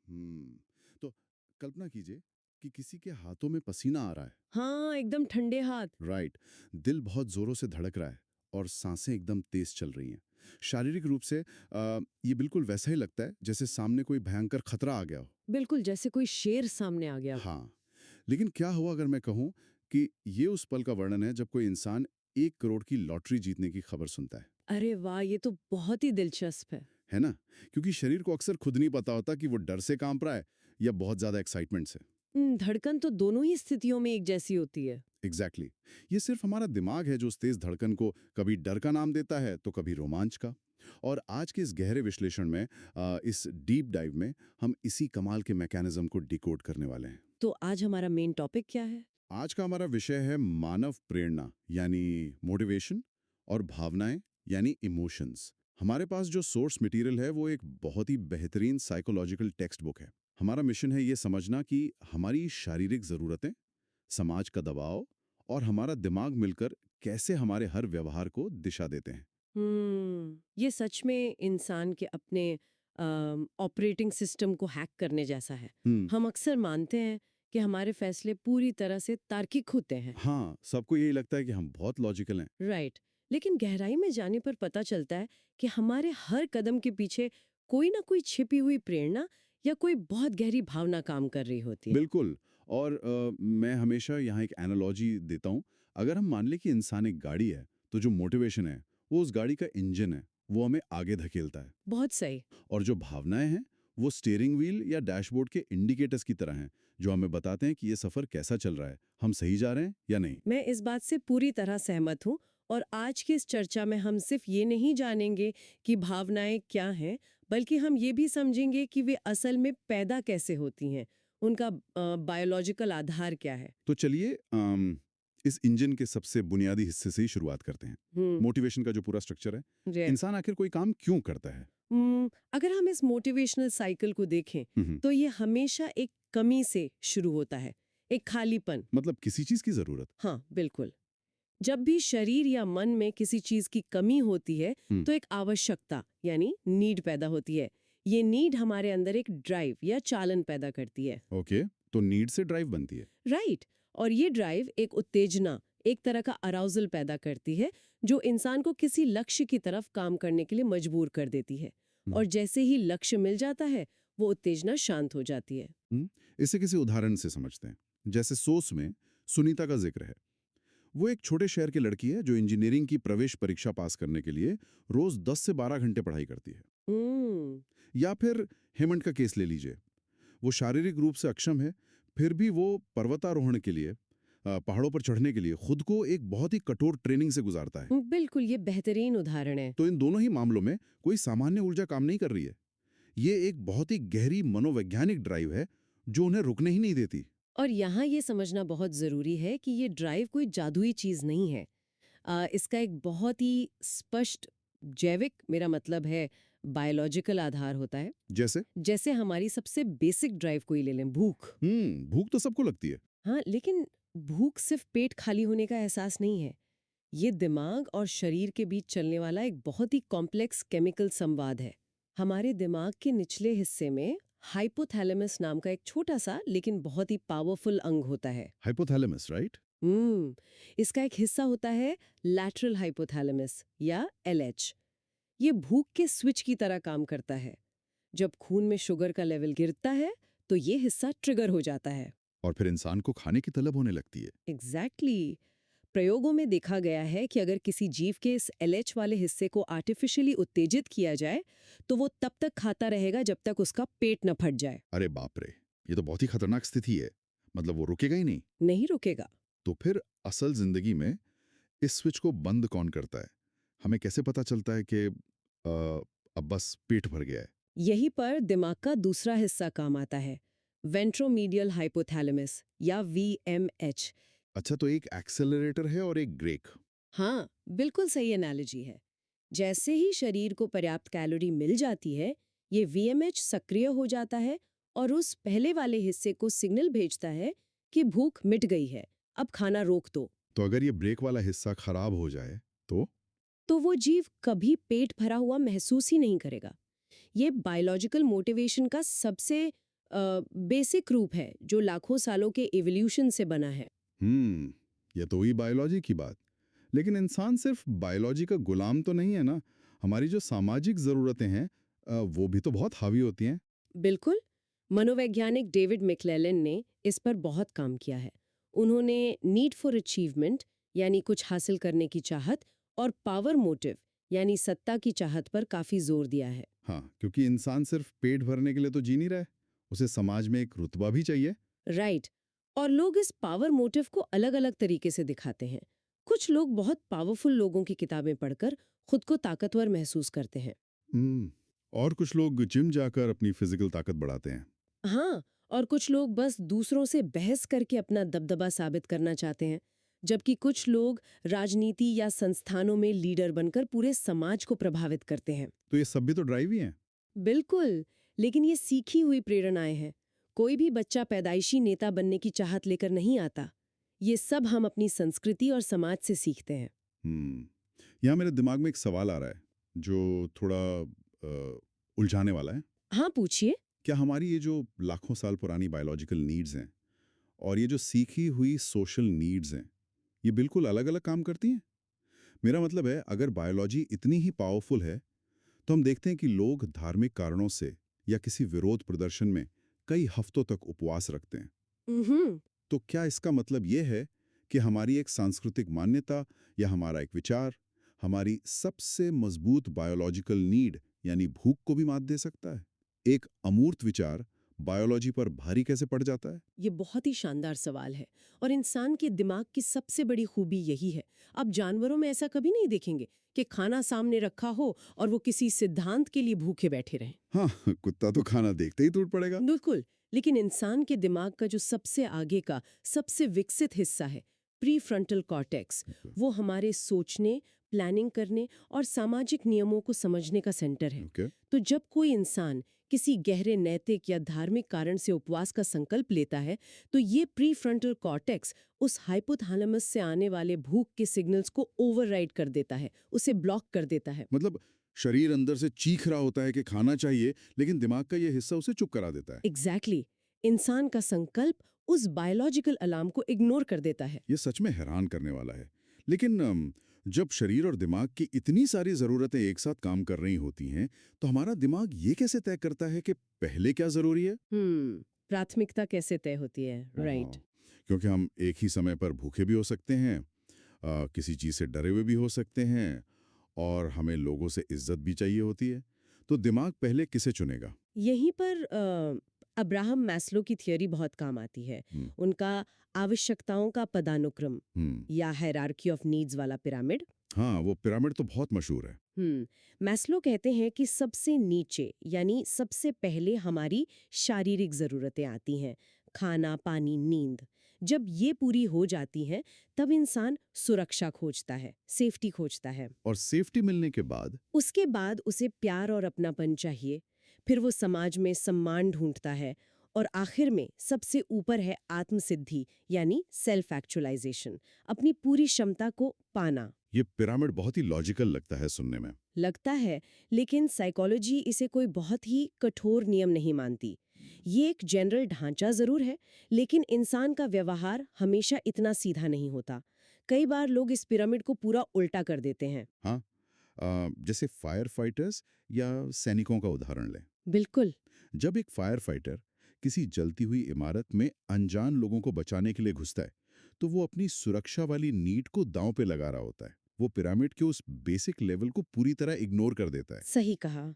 तो कल्पना कीजिए कि किसी के हाथों में पसीना आ रहा है। हाँ, एकदम ठंडे हाथ। राइट। दिल बहुत जोरों से धड़क रहा है और सांसें एकदम तेज चल रही हैं। शारीरिक रूप से ये बिल्कुल वैसा ही लगता है जैसे सामने कोई भयंकर खतरा आ गया हो। बिल्कुल जैसे कोई शेर सामने आ गया हो। हाँ, लेकिन क्या हुआ अगर मैं कहूँ कि ये उस पल का वर्णन है जब कोई इंसान 1 करोड़ की लॉटरी जीतने की खबर सुनता अरे वाह! ये तो बहुत ही दिलचस्प है। है ना? क्योंकि शरीर को अक्सर खुद नहीं पता होता कि वो डर से कांप रहा है या बहुत ज्यादा एक्साइटमेंट से। धड़कन तो दोनों ही स्थितियों में एक जैसी होती है। एग्जैक्टली ये सिर्फ हमारा दिमाग है जो उस तेज धड़कन को कभी डर का नाम देता है तो कभी रोमांच का। और आज के इस गहरे विश्लेषण में इस डीप डाइव में हम इसी कमाल के मैकेनिज्म को डिकोड करने वाले हैं। तो आज हमारा मेन टॉपिक क्या है? आज का हमारा विषय है मानव प्रेरणा यानी मोटिवेशन और भावनाएं यानी इमोशंस। हमारे पास जो सोर्स मटेरियल है वो एक बहुत ही बेहतरीन साइकोलॉजिकल टेक्स्ट बुक है। हमारा मिशन है ये समझना कि हमारी शारीरिक ज़रूरतें, समाज का दबाव और हमारा दिमाग मिलकर कैसे हमारे हर व्यवहार को दिशा देते हैं। ये सच में इंसान के अपने ऑपरेटिंग सिस्टम को हैक करने जैसा है। हम्म। हम अक्सर मानते हैं कि हमारे फैसले पूरी तरह से तार्किक होते हैं। हाँ, सबको यही लगता है कि हम बहुत लॉजिकल हैं। राइट। लेकिन गहराई में जाने पर पता चलता है कि हमारे हर कदम के पीछे कोई ना कोई छिपी हुई प्रेरणा या कोई बहुत गहरी भावना काम कर रही होती है। बिल्कुल। और मैं हमेशा यहाँ एक एनालॉजी देता हूँ। अगर हम मान लें कि इंसान एक गाड़ी है, तो जो मोटिवेशन है, वो उस गाड़ी का इंजन है, वो हमें आगे धकेलता है। बहुत सही। और जो भावनाएं हैं, वो स्टीयरिंग व्हील या डैशबोर्ड के इंडिकेटर्स की तरह हैं, जो हमें बताते हैं कि ये सफ़र कैसा चल रहा है, हम सही जा रहे हैं या नहीं। मैं इस बात से पूरी तरह सहमत हूँ। और आज की इस चर्चा में हम सिर्फ ये नहीं जानेंगे कि भावनाएं क्या हैं, बल्कि हम ये भी समझेंगे कि वे असल में पैदा कैसे होती हैं, उनका बायोलॉजिकल आधार क्या है। तो चलिए इस इंजन के सबसे बुनियादी हिस्से से ही शुरुआत करते हैं। हम्म। मोटिवेशन का जो पूरा स्ट्रक्चर है, जी। इंसान आखिर कोई काम क्यों करता है? अगर हम इस मोटिवेशनल साइकिल को देखें हम्म। तो ये हमेशा एक कमी से शुरू होता है, एक खालीपन। मतलब किसी चीज़ की ज़रूरत। हाँ, बिल्कुल। जब भी शरीर या मन में किसी चीज की कमी होती है हम्म। तो एक आवश्यकता यानी नीड पैदा होती है। ये नीड हमारे अंदर एक ड्राइव या चालन पैदा करती है। ओके, तो नीड से ड्राइव बनती है। राइट। और ये ड्राइव एक उत्तेजना, एक तरह का अराउजल पैदा करती है जो इंसान को किसी लक्ष्य की तरफ काम करने के लिए मजबूर कर देती है। और जैसे ही लक्ष्य मिल जाता है वो उत्तेजना शांत हो जाती है। इसे किसी उदाहरण से समझते हैं। जैसे सोच में सुनीता का जिक्र है। वो एक छोटे शहर की लड़की है जो इंजीनियरिंग की प्रवेश परीक्षा पास करने के लिए रोज 10 से 12 घंटे पढ़ाई करती है। हम्म। या फिर हेमंत का केस ले लीजिए। वो शारीरिक रूप से अक्षम है, फिर भी वो पर्वतारोहण के लिए, पहाड़ों पर चढ़ने के लिए खुद को एक बहुत ही कठोर ट्रेनिंग से गुजारता है। बिल्कुल, ये बेहतरीन उदाहरण है। तो इन दोनों ही मामलों में कोई सामान्य ऊर्जा काम नहीं कर रही है। ये एक बहुत ही गहरी मनोवैज्ञानिक ड्राइव है जो उन्हें रुकने ही नहीं देती। और यहाँ ये समझना बहुत ज़रूरी है कि ये ड्राइव कोई जादुई चीज़ नहीं है। इसका एक बहुत ही स्पष्ट जैविक, मेरा मतलब है बायोलॉजिकल आधार होता है। जैसे जैसे हमारी सबसे बेसिक ड्राइव को ही ले लें, भूख। भूख तो सबको लगती है। हाँ, लेकिन भूख सिर्फ पेट खाली होने का एहसास नहीं है। ये दिमाग और शरीर के बीच चलने वाला एक बहुत ही कॉम्प्लेक्स केमिकल संवाद है। हमारे दिमाग के निचले हिस्से में हाइपोथैलेमस नाम का एक छोटा सा लेकिन बहुत ही पावरफुल अंग होता है। Hypothalamus, right? हम्म। इसका एक हिस्सा होता है लैटरल हाइपोथैलेमस या एलएच। ये भूख के स्विच की तरह काम करता है। जब खून में शुगर का लेवल गिरता है तो ये हिस्सा ट्रिगर हो जाता है। और फिर इंसान को खाने की तलब होने लगती है। एग्जैक्टली। प्रयोगों में देखा गया है कि अगर किसी जीव के इस एलएच वाले हिस्से को आर्टिफिशियली उत्तेजित किया जाए तो वो तब तक खाता रहेगा जब तक उसका पेट न फट जाए। अरे बाप रे, ये तो बहुत ही खतरनाक स्थिति है। मतलब वो रुकेगा ही नहीं। नहीं रुकेगा। तो फिर असल जिंदगी में इस स्विच को बंद कौन करता है? हमें कैसे पता चलता है कि अब बस पेट भर गया है? यहीं पर दिमाग का दूसरा हिस्सा काम आता है, वेंट्रोमीडियल हाइपोथैलेमस या वीएमएच। अच्छा, तो एक एक्सेलरेटर है और एक ब्रेक। हाँ, बिल्कुल सही एनालॉजी है। जैसे ही शरीर को पर्याप्त कैलोरी मिल जाती है, ये वीएमएच सक्रिय हो जाता है और उस पहले वाले हिस्से को सिग्नल भेजता है कि भूख मिट गई है, अब खाना रोक दो। तो अगर ये ब्रेक वाला हिस्सा खराब हो जाए तो वो जीव कभी पेट भरा हुआ महसूस ही नहीं करेगा। ये बायोलॉजिकल मोटिवेशन का सबसे बेसिक रूप है जो लाखों सालों के इवोल्यूशन से बना है। ये तो हुई बायोलॉजी की बात। लेकिन इंसान सिर्फ बायोलॉजी का गुलाम तो नहीं है ना। हमारी जो सामाजिक ज़रूरतें हैं वो भी तो बहुत हावी होती हैं। बिल्कुल। मनोवैज्ञानिक डेविड मैक्लेलन ने इस पर बहुत काम किया है। उन्होंने नीड फॉर अचीवमेंट यानी कुछ हासिल करने की चाहत और पावर मोटिव यानी सत्ता की चाहत पर काफी जोर दिया है। हाँ, क्योंकि इंसान सिर्फ पेट भरने के लिए तो जी नहीं रहा है। उसे समाज में एक रुतबा भी चाहिए। राइट। और लोग इस पावर मोटिव को अलग-अलग तरीके से दिखाते हैं। कुछ लोग बहुत पावरफुल लोगों की किताबें पढ़कर खुद को ताकतवर महसूस करते हैं। हम्म, और कुछ लोग जिम जाकर अपनी फिजिकल ताकत बढ़ाते हैं। हाँ, और कुछ लोग बस दूसरों से बहस करके अपना दबदबा साबित करना चाहते हैं, जबकि कुछ लोग राजनीति या संस्थानों में लीडर बनकर पूरे समाज को प्रभावित करते हैं। तो ये सब भी तो ड्राइव ही हैं। बिल्कुल, लेकिन ये सीखी हुई प्रेरणाएं हैं। कोई भी बच्चा पैदाइशी नेता बनने की चाहत लेकर नहीं आता। ये सब हम अपनी संस्कृति और समाज से सीखते हैं। हम्म, यहाँ मेरे दिमाग में एक सवाल आ रहा है जो थोड़ा उलझाने वाला है। हाँ, पूछिए। क्या हमारी ये जो लाखों साल पुरानी बायोलॉजिकल नीड्स हैं और ये जो सीखी हुई सोशल नीड्स हैं, ये बिल्कुल अलग-अलग काम करती हैं? मेरा मतलब है, अगर बायोलॉजी इतनी ही पावरफुल है, तो हम देखते हैं कि लोग धार्मिक कारणों से या किसी विरोध प्रदर्शन में कई हफ्तों तक उपवास रखते हैं। हम्म। तो क्या इसका मतलब ये है कि हमारी एक सांस्कृतिक मान्यता या हमारा एक विचार हमारी सबसे मजबूत बायोलॉजिकल नीड यानी भूख को भी मात दे सकता है? एक अमूर्त विचार बायोलॉजी पर भारी कैसे पड़ जाता है? ये बहुत ही शानदार सवाल है और इंसान के दिमाग की सबसे बड़ी खूबी यही है। आप जानवरों में ऐसा कभी नहीं देखेंगे कि खाना सामने रखा हो और वो किसी सिद्धांत के लिए भूखे बैठे रहें। हाँ, कुत्ता तो खाना देखते ही टूट पड़ेगा। बिल्कुल। लेकिन इंसान के दिमाग का जो सबसे आगे का सबसे विकसित हिस्सा है, प्री फ्रंटल कॉर्टेक्स, वो हमारे सोचने, प्लानिंग करने और सामाजिक नियमों को समझने का सेंटर है। ओके। तो जब कोई इंसान किसी गहरे नैतिक या धार्मिक कारण से उपवास का संकल्प लेता है, तो ये प्री फ्रंटल कॉर्टेक्स उस हाइपोथैलेमस से आने वाले भूख के सिग्नल्स को ओवरराइड कर देता है, उसे ब्लॉक कर देता है। मतलब शरीर अंदर से चीख रहा होता है कि खाना चाहिए, लेकिन दिमाग का ये हिस्सा उसे चुप करा देता है। एग्जैक्टली। इंसान का संकल्प उस बायोलॉजिकल अलार्म को इग्नोर कर देता है। ये सच में हैरान करने वाला है। लेकिन जब शरीर और दिमाग की इतनी सारी ज़रूरतें एक साथ काम कर रही होती हैं, तो हमारा दिमाग ये कैसे तय करता है कि पहले क्या ज़रूरी है? प्राथमिकता कैसे तय होती है, राइट। हाँ, क्योंकि हम एक ही समय पर भूखे भी हो सकते हैं, किसी चीज़ से डरे हुए भी हो सकते हैं और हमें लोगों से इज्जत भी चाहिए होती है। तो दिमाग पहले किसे चुनेगा? यहीं पर अब्राहम मैस्लो की थियरी बहुत काम आती है। हुँ, उनका आवश्यकताओं का पदानुक्रम हुँ। या हायरार्की ऑफ नीड्स वाला पिरामिड। हाँ, वो पिरामिड तो बहुत मशहूर है। मैस्लो कहते हैं कि सबसे नीचे यानी सबसे पहले हमारी शारीरिक जरूरतें आती हैं, खाना, पानी, नींद। जब ये पूरी हो जाती हैं, तब इंसान सुरक्षा खोजता है, सेफ्टी खोजता है। और सेफ्टी मिलने के बाद उसके बाद उसे प्यार और अपनापन चाहिए। फिर वो समाज में सम्मान ढूंढता है और आखिर में सबसे ऊपर है आत्मसिद्धि यानी सेल्फ एक्चुअलाइजेशन, अपनी पूरी क्षमता को पाना। ये पिरामिड बहुत ही लॉजिकल लगता है सुनने में। लगता है, लेकिन साइकोलॉजी इसे कोई बहुत ही कठोर नियम नहीं मानती। ये एक जनरल ढांचा जरूर है, लेकिन इंसान का व्यवहार हमेशा इतना सीधा नहीं होता। कई बार लोग इस पिरामिड को पूरा उल्टा कर देते हैं। हाँ, जैसे फायर फाइटर्स या सैनिकों का उदाहरण लें। बिल्कुल। जब एक फायर फाइटर किसी जलती हुई इमारत में अनजान लोगों को बचाने के लिए घुसता है, तो वो अपनी सुरक्षा वाली नीड को दांव पे लगा रहा होता है। वो पिरामिड के उस बेसिक लेवल को पूरी तरह इग्नोर कर देता है। सही कहा।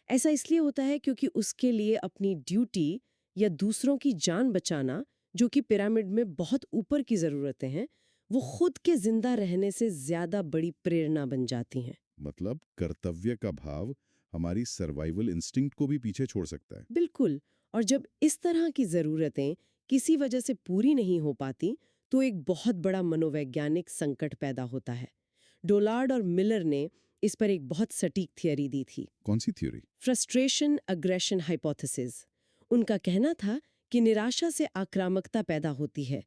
ऐसा इसलिए होता है क्योंकि उसके लिए अपनी ड्यूटी या दूसरों की जान बचाना, जो कि पिरामिड में बहुत ऊपर की जरूरतें हैं, वो खुद के जिंदा रहने से ज्यादा बड़ी प्रेरणा बन जाती हैं। मतलब कर्तव्य का भाव हमारी सर्वाइवल इंस्टिंक्ट को भी पीछे छोड़ सकता है। बिल्कुल। और जब इस तरह की जरूरतें किसी वजह से पूरी नहीं हो पाती, तो एक बहुत बड़ा मनोवैज्ञानिक संकट पैदा होता है। डोलार्ड और मिलर ने इस पर एक बहुत सटीक थियरी दी थी, कौन सी थ्योरी? Frustration aggression hypothesis. उनका कहना था कि निराशा से आक्रामकता पैदा होती है।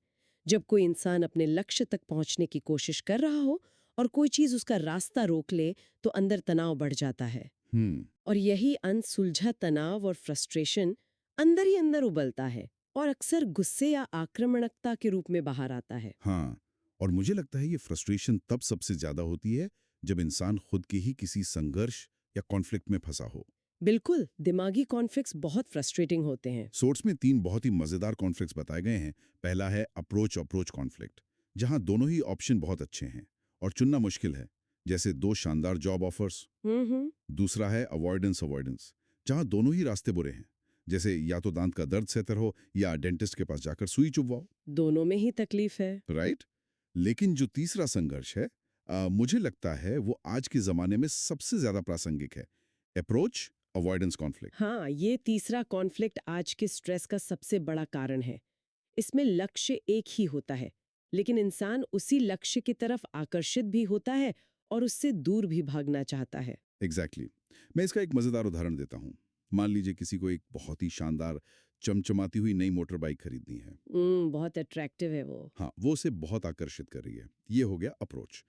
जब कोई इंसान अपने लक्ष्य तक पहुंचने की कोशिश कर रहा हो और कोई चीज उसका रास्ता रोक ले, तो अंदर तनाव बढ़ जाता है। हम्म। और यही अनसुलझा तनाव और फ्रस्ट्रेशन अंदर ही अंदर उबलता है और अक्सर गुस्से या आक्रामकता के रूप में बाहर आता है। हाँ, और मुझे लगता है ये फ्रस्ट्रेशन तब सबसे ज्यादा होती है जब इंसान खुद के ही किसी संघर्ष या कॉन्फ्लिक्ट में फंसा हो। बिल्कुल, दिमागी कॉन्फ्लिक्ट्स बहुत फ्रस्ट्रेटिंग होते हैं। सोर्स में 3 बहुत ही मजेदार कॉन्फ्लिक्ट्स बताए गए हैं। पहला है अप्रोच अप्रोच कॉन्फ्लिक्ट, जहां दोनों ही ऑप्शन बहुत अच्छे हैं और चुनना मुश्किल है, जैसे 2 शानदार जॉब ऑफर्स। हम्म। दूसरा है अवॉइडेंस अवॉइडेंस, जहां दोनों ही रास्ते बुरे हैं, जैसे या तो दांत का दर्द सहतर हो या डेंटिस्ट के पास जाकर सुई चुभवाओ। दोनों में ही तकलीफ है। राइट। लेकिन जो तीसरा संघर्ष है, मुझे लगता है वो आज के जमाने में सबसे ज्यादा प्रासंगिक है। Approach avoidance conflict. हाँ, ये तीसरा कॉन्फ्लिक्ट आज के स्ट्रेस का सबसे बड़ा कारण है। इसमें लक्ष्य एक ही होता है, लेकिन इंसान उसी लक्ष्य की तरफ आकर्षित भी होता है और उससे दूर भी भागना चाहता है। एग्जैक्टली मैं इसका एक मजेदार उदाहरण देता हूँ। मान लीजिए किसी को एक बहुत ही शानदार चमचमाती हुई नई मोटर बाइक खरीदनी है। बहुत अट्रैक्टिव है वो। हाँ, वो उसे बहुत आकर्षित कर रही है। ये हो गया अप्रोच।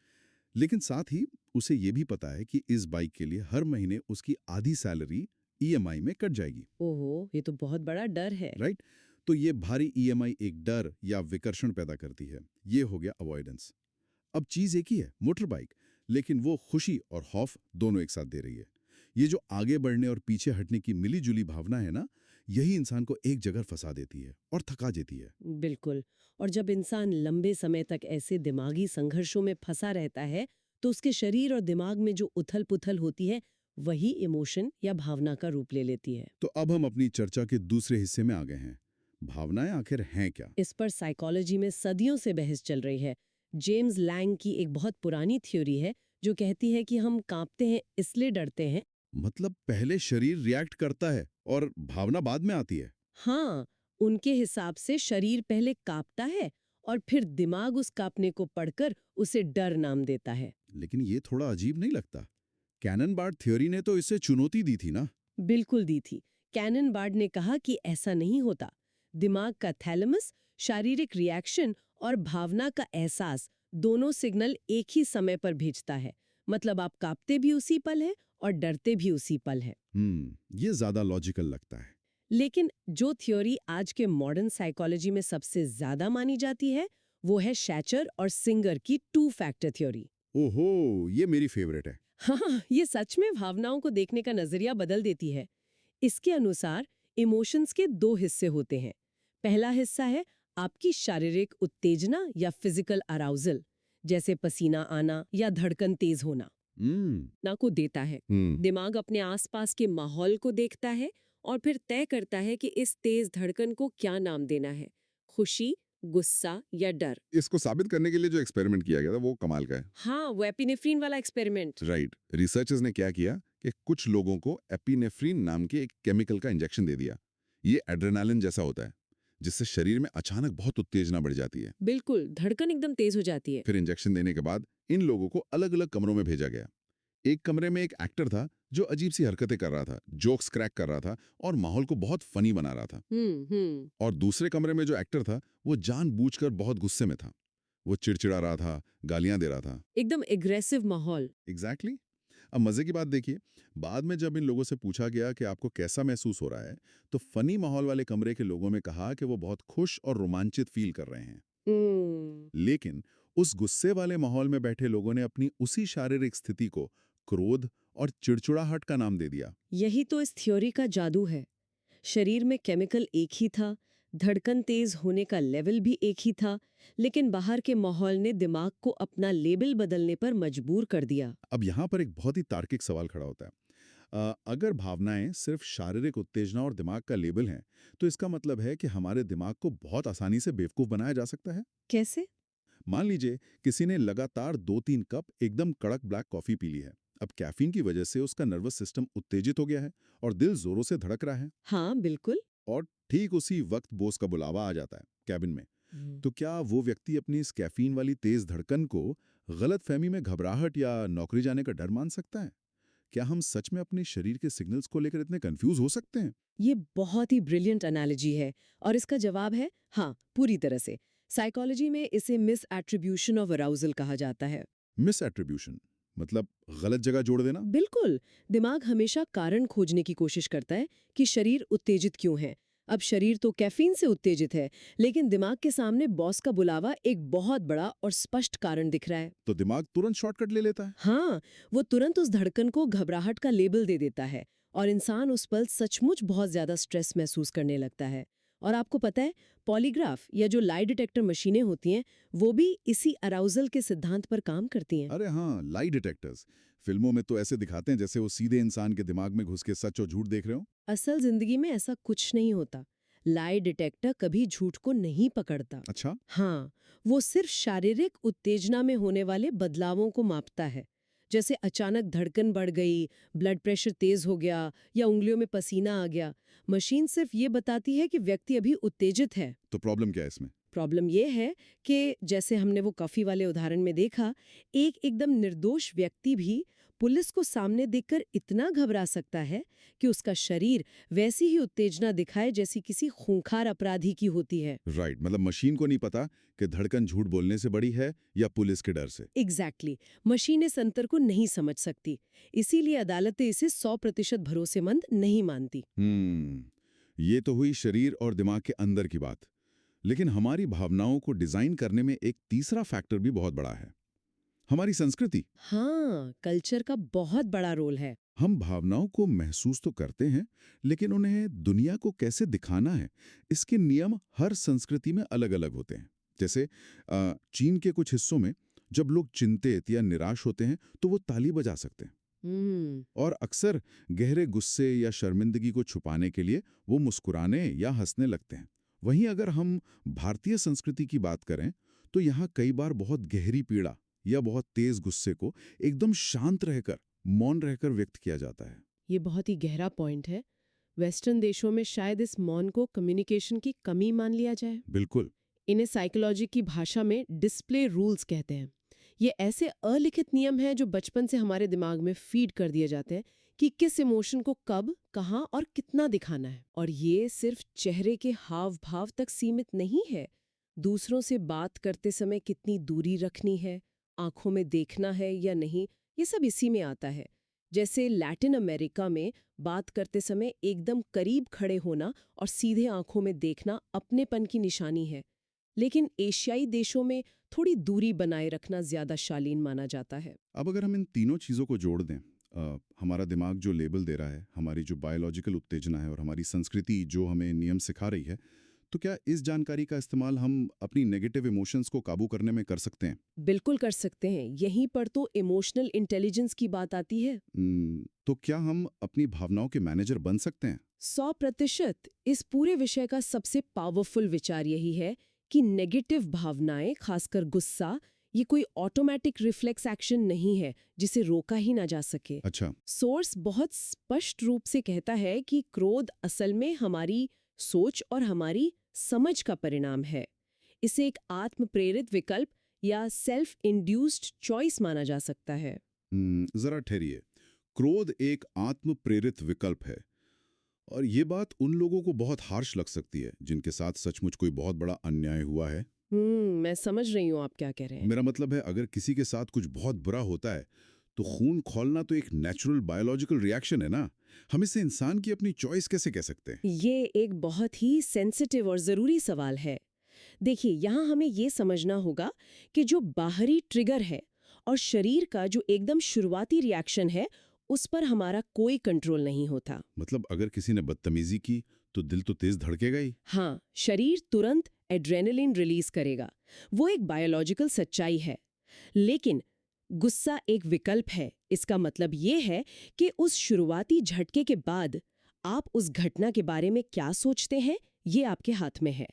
लेकिन साथ ही उसे ये भी पता है कि इस बाइक के लिए हर महीने उसकी आधी सैलरी ईएमआई में कट जाएगी। ओहो, ये तो बहुत बड़ा डर है। राइट। तो ये भारी ईएमआई एक डर या विकर्षण पैदा करती है। ये हो गया अवॉइडेंस। अब चीज एक ही है, मोटर बाइक, लेकिन वो खुशी और खौफ दोनों एक साथ दे रही है। ये जो आगे बढ़ने और पीछे हटने की मिली-जुली भावना है ना, यही इंसान को एक जगह फंसा देती है और थका देती है। बिल्कुल। और जब इंसान लंबे समय तक ऐसे दिमागी संघर्षों में फंसा रहता है, तो उसके शरीर और दिमाग में जो उथल-पुथल होती है, वही इमोशन या भावना का रूप ले लेती है। तो अब हम अपनी चर्चा के दूसरे हिस्से में आ गए हैं। भावनाएं आखिर हैं क्या? इस पर साइकोलॉजी में सदियों से बहस चल रही है। जेम्स लैंग की एक बहुत पुरानी थ्योरी है जो कहती है कि हम कांपते हैं इसलिए डरते हैं। मतलब पहले शरीर रिएक्ट करता है और भावना बाद में आती है। हाँ, उनके हिसाब से शरीर पहले कांपता है और फिर दिमाग उस कांपने को पढ़कर उसे डर नाम देता है। लेकिन ये थोड़ा अजीब नहीं लगता? कैनन बार्ड थ्योरी ने तो इसे चुनौती दी थी ना। बिल्कुल दी थी। कैनन बार्ड ने कहा कि ऐसा नहीं होता। दिमाग का थैलेमस शारीरिक रिएक्शन और भावना का एहसास दोनों सिग्नल एक ही समय पर भेजता है। मतलब आप कांपते भी उसी पल है और डरते भी उसी पल है। ये ज्यादा लॉजिकल लगता है। लेकिन जो थ्योरी आज के मॉडर्न साइकोलॉजी में सबसे ज्यादा मानी जाती है, वो है शैचर और सिंगर की 2 फैक्टर थ्योरी। ओहो, ये मेरी फेवरेट है। हाँ, ये सच में भावनाओं को देखने का नजरिया बदल देती है। इसके अनुसार इमोशंस के 2 हिस्से होते हैं। पहला हिस्सा है आपकी शारीरिक उत्तेजना या फिजिकल अराउजल, जैसे पसीना आना या धड़कन तेज होना हम्म। ना को देता है। दिमाग अपने आसपास के माहौल को देखता है और फिर तय करता है कि इस तेज धड़कन को क्या नाम देना है, खुशी, गुस्सा या डर। इसको साबित करने के लिए जो एक्सपेरिमेंट किया गया था वो कमाल का है। हाँ, वो एपिनेफ्रीन वाला एक्सपेरिमेंट। राइट। रिसर्चर्स ने क्या किया कि कुछ लोगों को एपिनेफ्रीन नाम के एक केमिकल का इंजेक्शन दे दिया। ये एड्रेनालिन जैसा होता है, जिससे शरीर में अचानक बहुत उत्तेजना बढ़ जाती है। बिल्कुल, धड़कन एकदम तेज हो जाती है। फिर इंजेक्शन देने के बाद इन लोगों को अलग अलग कमरों में भेजा गया। एक कमरे में एक एक्टर था जो अजीब सी हरकतें कर रहा था, जोक्स क्रैक कर रहा था और माहौल को बहुत फनी बना रहा था। हम्म। और दूसरे कमरे में जो एक्टर था वो जानबूझकर बहुत गुस्से में था। वो चिड़चिड़ा रहा था, गालियां दे रहा था। एकदम एग्रेसिव माहौल। एग्जैक्टली। अब मजे की बात देखिए, बाद में जब इन लोगों से पूछा गया कि आपको कैसा महसूस हो रहा है, तो फनी माहौल वाले कमरे के लोगों में कहा कि वो बहुत खुश और रोमांचित फील कर रहे हैं। हम्म। लेकिन उस गुस्से वाले माहौल में बैठे लोगों ने अपनी उसी शारीरिक स्थिति को क्रोध और चिड़चिड़ाहट का नाम दे दिया। यही तो इस थ्योरी का जादू है। शरीर में केमिकल एक ही था, धड़कन तेज होने का लेवल भी एक ही था, लेकिन बाहर के माहौल ने दिमाग को अपना लेबल बदलने पर मजबूर कर दिया। अब यहाँ पर एक बहुत ही तार्किक सवाल खड़ा होता है। अगर भावनाएं सिर्फ शारीरिक उत्तेजना और दिमाग का लेबल हैं, तो इसका मतलब है कि हमारे दिमाग को बहुत आसानी से बेवकूफ बनाया जा सकता है। कैसे? मान लीजिए किसी ने लगातार 2-3 कप एकदम कड़क ब्लैक कॉफी पी ली है। अब कैफीन की वजह से उसका नर्वस सिस्टम उत्तेजित हो गया है और दिल जोरों से धड़क रहा है। हाँ, बिल्कुल। और ठीक उसी वक्त बॉस का बुलावा आ जाता है कैबिन में। हम्म। तो क्या वो व्यक्ति अपनी इस कैफीन वाली तेज धड़कन को गलतफहमी में घबराहट या नौकरी जाने का डर मान सकता है? क्या हम सच में अपने शरीर के सिग्नल्स को लेकर इतने कंफ्यूज हो सकते हैं? ये बहुत ही ब्रिलियंट एनालॉजी है और इसका जवाब है हाँ, पूरी तरह से। साइकोलॉजी में इसे मिस एट्रीब्यूशन ऑफ अराउजल कहा जाता है। मिस एट्रीब्यूशन मतलब गलत जगह जोड़ देना। बिल्कुल। दिमाग हमेशा कारण खोजने की कोशिश करता है कि शरीर उत्तेजित क्यों है। अब शरीर तो कैफीन से उत्तेजित है, लेकिन दिमाग के सामने बॉस का बुलावा एक बहुत बड़ा और स्पष्ट कारण दिख रहा है। तो दिमाग तुरंत शॉर्टकट ले लेता है। हाँ, वो तुरंत उस धड़कन को घबराहट का लेबल दे देता है और इंसान उस पल सचमुच बहुत ज्यादा स्ट्रेस महसूस करने लगता है। और आपको पता है, पॉलीग्राफ या जो लाई डिटेक्टर मशीनें होती हैं, वो भी इसी अराउजल के सिद्धांत पर काम करती हैं। अरे हाँ, लाई डिटेक्टर्स। फिल्मों में तो ऐसे दिखाते हैं जैसे वो सीधे इंसान के दिमाग में घुस के सच और झूठ देख रहे हो। असल जिंदगी में ऐसा कुछ नहीं होता। लाई डिटेक्टर कभी झूठ को नहीं पकड़ता। अच्छा। हाँ, वो सिर्फ शारीरिक उत्तेजना में होने वाले बदलावों को मापता है। जैसे अचानक धड़कन बढ़ गई, ब्लड प्रेशर तेज हो गया या उंगलियों में पसीना आ गया। मशीन सिर्फ ये बताती है कि व्यक्ति अभी उत्तेजित है। तो प्रॉब्लम क्या है इसमें? प्रॉब्लम ये है कि जैसे हमने वो कॉफी वाले उदाहरण में देखा, एक एकदम निर्दोष व्यक्ति भी पुलिस को सामने देखकर इतना घबरा सकता है कि उसका शरीर वैसी ही उत्तेजना दिखाए जैसी किसी खूंखार अपराधी की होती है। राइट, मतलब मशीन को नहीं पता कि धड़कन झूठ बोलने से बड़ी है या पुलिस के डर से। एग्जैक्टली, मशीन इस अंतर को नहीं समझ सकती। इसीलिए अदालतें इसे 100% भरोसेमंद नहीं मानती। ये तो हुई शरीर और दिमाग के अंदर की बात। लेकिन हमारी भावनाओं को डिजाइन करने में एक तीसरा फैक्टर भी बहुत बड़ा है, हमारी संस्कृति। हाँ, कल्चर का बहुत बड़ा रोल है। हम भावनाओं को महसूस तो करते हैं, लेकिन उन्हें दुनिया को कैसे दिखाना है, इसके नियम हर संस्कृति में अलग-अलग होते हैं। जैसे चीन के कुछ हिस्सों में जब लोग चिंतित या निराश होते हैं तो वो ताली बजा सकते हैं, हम्म। और अक्सर गहरे गुस्से या शर्मिंदगी को छुपाने के लिए वो मुस्कुराने या हंसने लगते हैं। वहीं अगर हम भारतीय संस्कृति की बात करें तो यहाँ कई बार बहुत गहरी पीड़ा या बहुत तेज गुस्से को एकदम शांत रहकर, मौन रहकर व्यक्त किया जाता है। ये बहुत ही गहरा पॉइंट है। वेस्टर्न देशों में शायद इस मौन को कम्युनिकेशन की कमी मान लिया जाए। बिल्कुल। इन्हें साइकोलॉजी की भाषा में डिस्प्ले रूल्स कहते हैं। ये ऐसे अलिखित नियम हैं जो बचपन से हमारे दिमाग में फीड कर दिए जाते हैं कि किस इमोशन को कब, कहाँ और कितना दिखाना है। और ये सिर्फ चेहरे के हाव भाव तक सीमित नहीं है। दूसरों से बात करते समय कितनी दूरी रखनी है, आंखों में देखना है या नहीं, ये सब इसी में आता है। जैसे लैटिन अमेरिका में बात करते समय एकदम करीब खड़े होना और सीधे आंखों में देखना अपनेपन की निशानी है। लेकिन एशियाई देशों में थोड़ी दूरी बनाए रखना ज्यादा शालीन माना जाता है। अब अगर हम इन तीनों चीज़ों को जोड़ दें, हमारा दिमाग जो लेबल दे रहा है, हमारी जो बायोलॉजिकल उत्तेजना है और हमारी संस्कृति जो हमें नियम सिखा रही है, तो क्या इस जानकारी का इस्तेमाल हम अपनी नेगेटिव इमोशंस को काबू करने में कर सकते हैं? बिल्कुल कर सकते हैं। यहीं पर तो इमोशनल इंटेलिजेंस की बात आती है। तो क्या हम अपनी भावनाओं के मैनेजर बन सकते हैं? 100%। इस पूरे विषय का सबसे पावरफुल विचार यही है कि नेगेटिव भावनाएं, खासकर गुस्सा, ये कोई ऑटोमेटिक रिफ्लेक्स एक्शन नहीं है जिसे रोका ही ना जा सके। अच्छा। सोर्स बहुत स्पष्ट रूप से कहता है कि क्रोध असल में हमारी सोच और हमारी समझ का परिणाम है। इसे एक आत्म प्रेरित विकल्प या सेल्फ इंड्यूस्ड चॉइस माना जा सकता है। जरा ठहरिए। क्रोध एक आत्म प्रेरित विकल्प है, और ये बात उन लोगों को बहुत हार्श लग सकती है जिनके साथ सचमुच कोई बहुत बड़ा अन्याय हुआ है। मैं समझ रही हूँ आप क्या कह रहे हैं। मेरा मतलब है, अगर किसी के साथ कुछ बहुत बुरा होता है तो खून खौलना तो एक नेचुरल बायोलॉजिकल रिएक्शन है ना। हम इसे इंसान की अपनी चॉइस कैसे कह सकते हैं? ये एक बहुत ही सेंसिटिव और जरूरी सवाल है। देखिए, यहाँ हमें ये समझना होगा कि जो बाहरी ट्रिगर है और शरीर का जो एकदम शुरुआती रिएक्शन है, उस पर हमारा कोई कंट्रोल नहीं होता। मतलब अगर किसी ने बदतमीजी की तो दिल तो तेज धड़केगा ही। हाँ, शरीर तुरंत एड्रेनलिन रिलीज करेगा। वो एक बायोलॉजिकल सच्चाई है। लेकिन गुस्सा एक विकल्प है। इसका मतलब ये है कि उस शुरुआती झटके के बाद आप उस घटना के बारे में क्या सोचते हैं, ये आपके हाथ में है।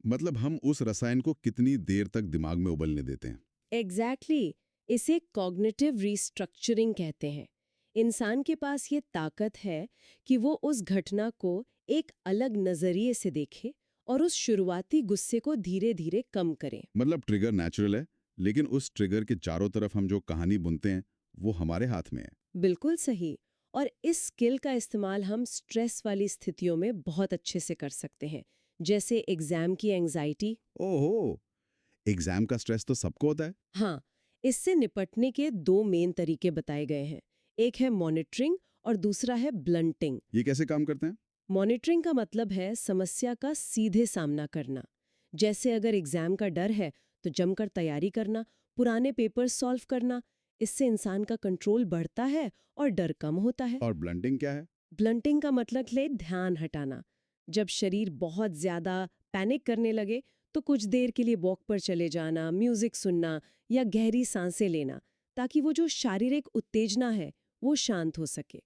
मतलब हम उस रसायन को कितनी देर तक दिमाग में उबलने देते हैं। एग्जैक्टली। इसे कॉग्निटिव रिस्ट्रक्चरिंग कहते हैं। इंसान के पास ये ताकत है कि वो उस घटना को एक अलग नजरिए से देखे और उस शुरुआती गुस्से को धीरे धीरे कम करे। मतलब ट्रिगर नेचुरल है, लेकिन उस ट्रिगर के चारों तरफ हम जो कहानी बुनते हैं वो हमारे हाथ में है। बिल्कुल सही। और इस स्किल का इस्तेमाल हम स्ट्रेस वाली स्थितियों में बहुत अच्छे से कर सकते हैं। जैसे एग्जाम की एंजाइटी। ओहो, एग्जाम का स्ट्रेस तो सबको होता है। हाँ, इससे निपटने के 2 मेन तरीके बताए गए हैं। एक है मॉनिटरिंग और दूसरा है ब्लंटिंग। ये कैसे काम करते हैं? मॉनिटरिंग का मतलब है समस्या का सीधे सामना करना। जैसे अगर एग्जाम का डर है तो जमकर तैयारी करना, पुराने पेपर्स सॉल्व करना। इससे इंसान का कंट्रोल बढ़ता है और डर कम होता है। और ब्लंटिंग क्या है? ब्लंटिंग का मतलब है ध्यान हटाना। जब शरीर बहुत ज्यादा पैनिक करने लगे तो कुछ देर के लिए वॉक पर चले जाना, म्यूजिक सुनना या गहरी सांसें लेना, ताकि वो जो शारीरिक उत्तेजना है वो शांत हो सके।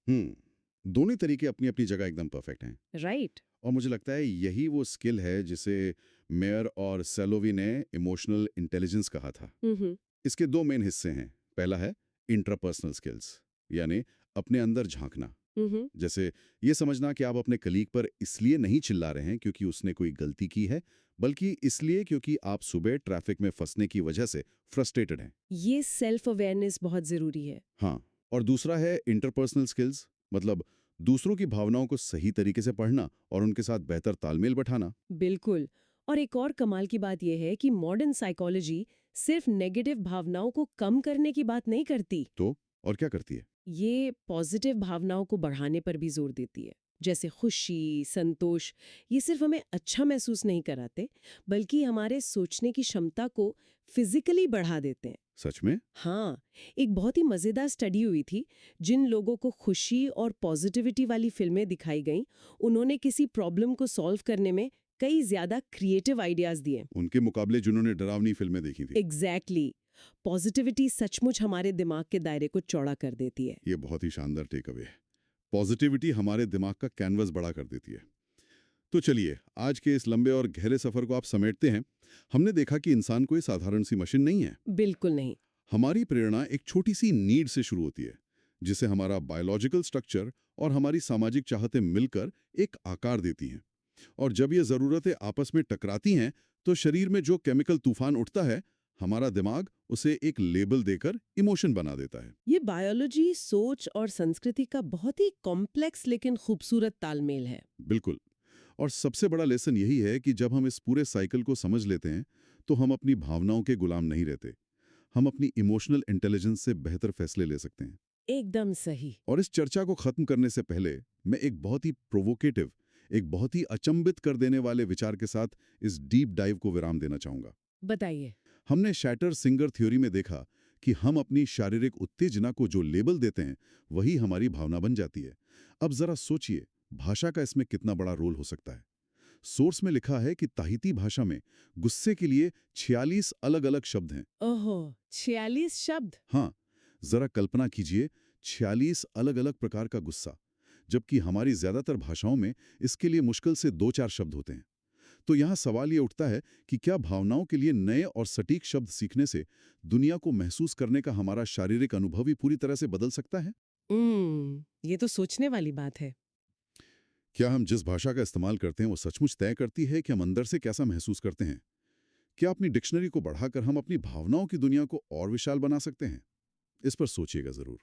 दोनों तरीके अपनी अपनी जगह एकदम परफेक्ट हैं। राइट। और मुझे लगता है यही वो स्किल है जिसे मेयर और सेलोवी ने इमोशनल इंटेलिजेंस कहा था। हम्म। इसके दो मेन हिस्से हैं। पहला है इंट्रापर्सनल स्किल्स, यानी अपने अंदर झांकना। हम्म। जैसे ये समझना कि आप अपने कलीग पर इसलिए नहीं चिल्ला रहे हैं क्योंकि उसने कोई गलती की है, बल्कि इसलिए क्योंकि आप सुबह ट्रैफिक में फंसने की वजह से फ्रस्ट्रेटेड हैं। ये सेल्फ अवेयरनेस बहुत जरूरी है। हाँ। और दूसरा है इंटरपर्सनल स्किल्स, मतलब दूसरों की भावनाओं को सही तरीके से पढ़ना और उनके साथ बेहतर तालमेल बैठाना। बिल्कुल। और एक और कमाल की बात यह है कि मॉडर्न साइकोलॉजी सिर्फ नेगेटिव भावनाओं को कम करने की बात नहीं करती। तो और क्या करती है? ये पॉजिटिव भावनाओं को बढ़ाने पर भी जोर देती है। जैसे खुशी, संतोष। ये सिर्फ हमें अच्छा महसूस नहीं कराते, बल्कि हमारे सोचने की क्षमता को फिजिकली बढ़ा देते हैं। सच में? हाँ, एक बहुत ही मजेदार स्टडी हुई थी। जिन लोगों को खुशी और पॉजिटिविटी वाली फिल्में दिखाई गईं, उन्होंने किसी प्रॉब्लम को सॉल्व करने में कई ज्यादा क्रिएटिव आइडियाज दिए। उनके मुकाबले जिन्होंने डरावनी फिल्में देखी थी। एग्जैक्टली। पॉजिटिविटी सचमुच हमारे दिमाग के दायरे को चौड़ा कर देती है। ये बहुत ही शानदार टेक अवे है। पॉजिटिविटी हमारे दिमाग का कैनवस बड़ा कर देती है। तो चलिए आज के इस लंबे और गहरे सफर को आप समेटते हैं। हमने देखा कि इंसान कोई साधारण सी मशीन नहीं है। बिल्कुल नहीं। हमारी प्रेरणा एक छोटी सी नीड से शुरू होती है, जिसे हमारा बायोलॉजिकल स्ट्रक्चर और हमारी सामाजिक चाहतें मिलकर एक आकार देती हैं। और जब ये ज़रूरतें आपस में टकराती हैं तो शरीर में जो केमिकल तूफान उठता है, हमारा दिमाग उसे एक लेबल देकर इमोशन बना देता है। ये बायोलॉजी, सोच और संस्कृति का बहुत ही कॉम्प्लेक्स लेकिन खूबसूरत तालमेल है। बिल्कुल। और सबसे बड़ा लेसन यही है कि जब हम इस पूरे साइकिल को समझ लेते हैं तो हम अपनी भावनाओं के गुलाम नहीं रहते। हम अपनी इमोशनल इंटेलिजेंस से बेहतर फैसले ले सकते हैं। एकदम सही। और इस चर्चा को खत्म करने से पहले मैं एक बहुत ही प्रोवोकेटिव, एक बहुत ही अचंभित कर देने वाले विचार के साथ इस डीप डाइव को विराम देना चाहूंगा। बताइए। हमने शैटर सिंगर थ्योरी में देखा कि हम अपनी शारीरिक उत्तेजना को जो लेबल देते हैं वही हमारी भावना बन जाती है। अब जरा सोचिए, भाषा का इसमें कितना बड़ा रोल हो सकता है। सोर्स में लिखा है कि ताहिती भाषा में गुस्से के लिए 46 अलग-अलग शब्द हैं। ओहो, 46 शब्द। हाँ, जरा कल्पना कीजिए, 46 अलग-अलग प्रकार का गुस्सा, जबकि हमारी ज्यादातर भाषाओं में इसके लिए मुश्किल से 2-4 शब्द होते हैं। तो यहाँ सवाल ये उठता है कि क्या भावनाओं के लिए नए और सटीक शब्द सीखने से दुनिया को महसूस करने का हमारा शारीरिक अनुभव ही पूरी तरह से बदल सकता है? ये तो सोचने वाली बात है। क्या हम जिस भाषा का इस्तेमाल करते हैं वो सचमुच तय करती है कि हम अंदर से कैसा महसूस करते हैं? क्या अपनी डिक्शनरी को बढ़ाकर हम अपनी भावनाओं की दुनिया को और विशाल बना सकते हैं? इस पर सोचिएगा जरूर।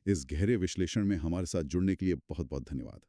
इस गहरे विश्लेषण में हमारे साथ जुड़ने के लिए बहुत बहुत धन्यवाद।